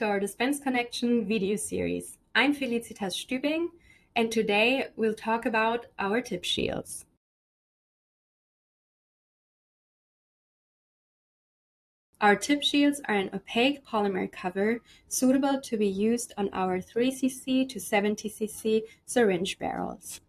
to our Dispense Connection video series. I'm Felicitas Stübing, and today we'll talk about our tip shields. Our tip shields are an opaque polymer cover suitable to be used on our 3cc to 70cc syringe barrels.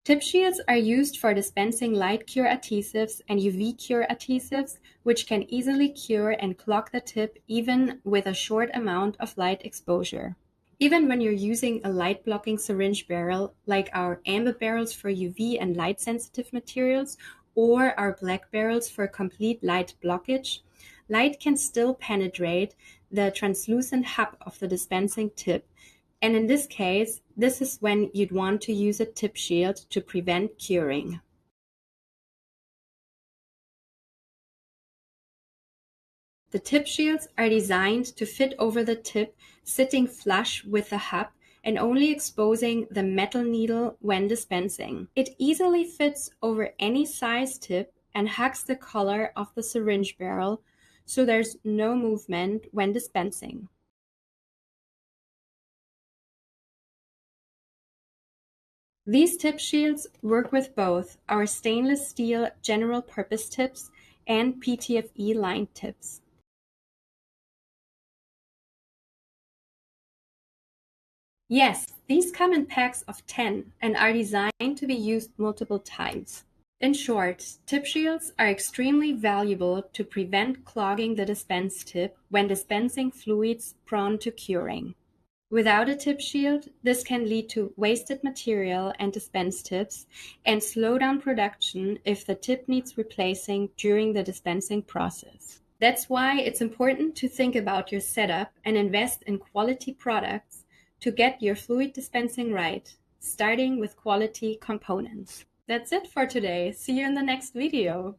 Tip shields are used for dispensing light cure adhesives and UV cure adhesives, which can easily cure and clog the tip even with a short amount of light exposure. Even when you're using a light-blocking syringe barrel, like our amber barrels for UV and light-sensitive materials, or our black barrels for complete light blockage, light can still penetrate the translucent hub of the dispensing tip. And in this case, this is when you'd want to use a tip shield to prevent curing. The tip shields are designed to fit over the tip, sitting flush with the hub and only exposing the metal needle when dispensing. It easily fits over any size tip and hugs the collar of the syringe barrel, so there's no movement when dispensing. These tip shields work with both our stainless steel general purpose tips and PTFE lined tips. Yes, these come in packs of 10 and are designed to be used multiple times. In short, tip shields are extremely valuable to prevent clogging the dispense tip when dispensing fluids prone to curing. Without a tip shield, this can lead to wasted material and dispense tips and slow down production if the tip needs replacing during the dispensing process. That's why it's important to think about your setup and invest in quality products to get your fluid dispensing right, starting with quality components. That's it for today. See you in the next video.